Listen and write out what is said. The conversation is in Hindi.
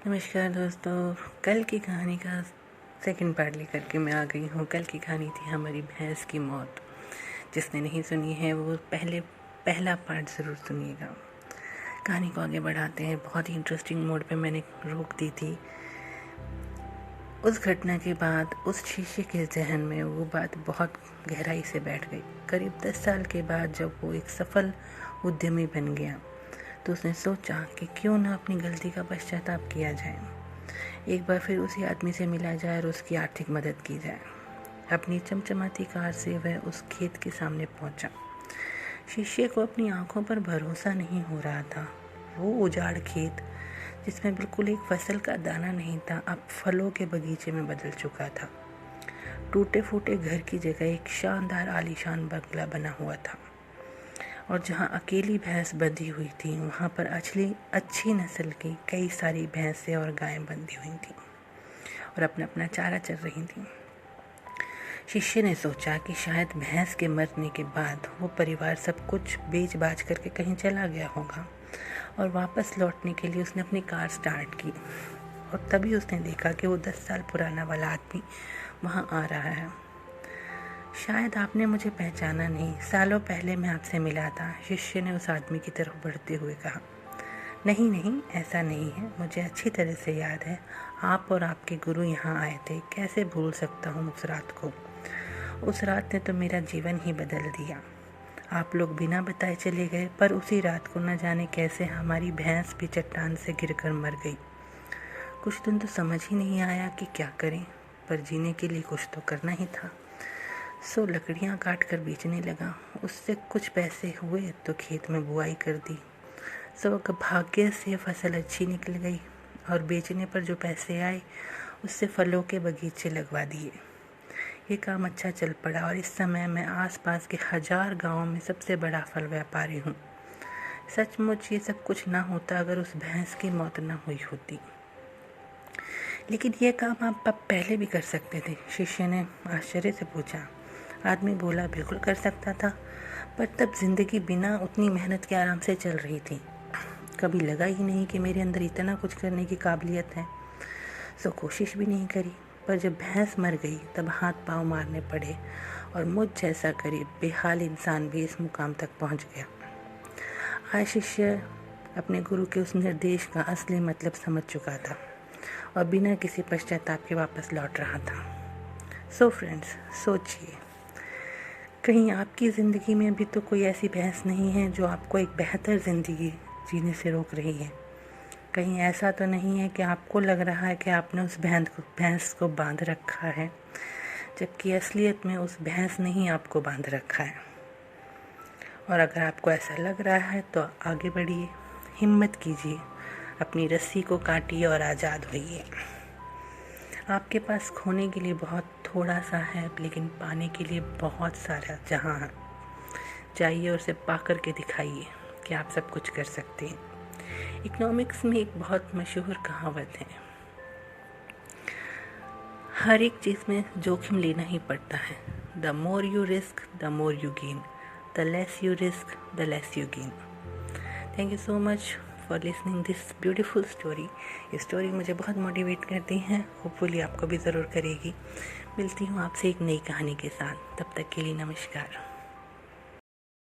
नमस्कार दोस्तों, कल की कहानी का सेकंड पार्ट लेकर के मैं आ गई हूँ। कल की कहानी थी हमारी भैंस की मौत। जिसने नहीं सुनी है वो पहला पार्ट ज़रूर सुनिएगा। कहानी को आगे बढ़ाते हैं। बहुत ही इंटरेस्टिंग मोड पे मैंने रोक दी थी। उस घटना के बाद उस शीशे के जहन में वो बात बहुत गहराई से बैठ गई। करीब 10 साल के बाद जब वो एक सफल उद्यमी बन गया तो उसने सोचा कि क्यों ना अपनी गलती का पश्चाताप किया जाए। एक बार फिर उसी आदमी से मिला जाए और उसकी आर्थिक मदद की जाए। अपनी चमचमाती कार से वह उस खेत के सामने पहुंचा। शिष्य को अपनी आंखों पर भरोसा नहीं हो रहा था। वो उजाड़ खेत जिसमें बिल्कुल एक फसल का दाना नहीं था, अब फलों के बगीचे में बदल चुका था। टूटे फूटे घर की जगह एक शानदार आलीशान बंगला बना हुआ था और जहाँ अकेली भैंस बंधी हुई थी वहाँ पर अच्छी नस्ल की कई सारी भैंसें और गायें बंधी हुई थीं और अपना अपना चारा चर रही थीं। शिष्य ने सोचा कि शायद भैंस के मरने के बाद वो परिवार सब कुछ बेच बाच करके कहीं चला गया होगा और वापस लौटने के लिए उसने अपनी कार स्टार्ट की और तभी उसने देखा कि वो 10 साल पुराना वाला आदमी वहाँ आ रहा है। शायद आपने मुझे पहचाना नहीं, सालों पहले मैं आपसे मिला था, शिष्य ने उस आदमी की तरफ बढ़ते हुए कहा। नहीं, ऐसा नहीं है, मुझे अच्छी तरह से याद है। आप और आपके गुरु यहाँ आए थे, कैसे भूल सकता हूँ उस रात को। उस रात ने तो मेरा जीवन ही बदल दिया। आप लोग बिना बताए चले गए, पर उसी रात को न जाने कैसे हमारी भैंस भी चट्टान से गिरकर मर गई। कुछ दिन तो समझ ही नहीं आया कि क्या करें, पर जीने के लिए कुछ तो करना ही था। सो लकड़ियाँ काट कर बेचने लगा। उससे कुछ पैसे हुए तो खेत में बुआई कर दी। सो भाग्य से फसल अच्छी निकल गई और बेचने पर जो पैसे आए उससे फलों के बगीचे लगवा दिए। ये काम अच्छा चल पड़ा और इस समय मैं आसपास के 1000 गांवों में सबसे बड़ा फल व्यापारी हूँ। सचमुच ये सब कुछ ना होता अगर उस भैंस की मौत ना हुई होती। लेकिन ये काम आप पहले भी कर सकते थे, शिष्य ने आश्चर्य से पूछा। आदमी बोला, बिल्कुल कर सकता था, पर तब जिंदगी बिना उतनी मेहनत के आराम से चल रही थी। कभी लगा ही नहीं कि मेरे अंदर इतना कुछ करने की काबिलियत है। सो कोशिश भी नहीं करी, पर जब भैंस मर गई तब हाथ पांव मारने पड़े और मुझ जैसा गरीब बेहाल इंसान भी इस मुकाम तक पहुंच गया। आज शिष्य अपने गुरु के उस निर्देश का असली मतलब समझ चुका था और बिना किसी पश्चाताप के वापस लौट रहा था। सो फ्रेंड्स, सोचिए, कहीं आपकी ज़िंदगी में भी तो कोई ऐसी भैंस नहीं है जो आपको एक बेहतर ज़िंदगी जीने से रोक रही है। कहीं ऐसा तो नहीं है कि आपको लग रहा है कि आपने उस भैंस को बांध रखा है, जबकि असलियत में उस भैंस ने ही आपको बांध रखा है। और अगर आपको ऐसा लग रहा है तो आगे बढ़िए, हिम्मत कीजिए, अपनी रस्सी को काटिए और आज़ाद होइए। आपके पास खोने के लिए बहुत थोड़ा सा है, लेकिन पाने के लिए बहुत सारा जहां है। जाइए और उसे पा कर के दिखाइए कि आप सब कुछ कर सकते हैं। इकोनॉमिक्स में एक बहुत मशहूर कहावत है, हर एक चीज़ में जोखिम लेना ही पड़ता है। The more you risk the more you gain, the less you risk the less you gain. Thank you so much for listening this beautiful story. ये स्टोरी मुझे बहुत मोटिवेट करती है, होपफुली आपको भी ज़रूर करेगी। मिलती हूँ आपसे एक नई कहानी के साथ, तब तक के लिए नमस्कार।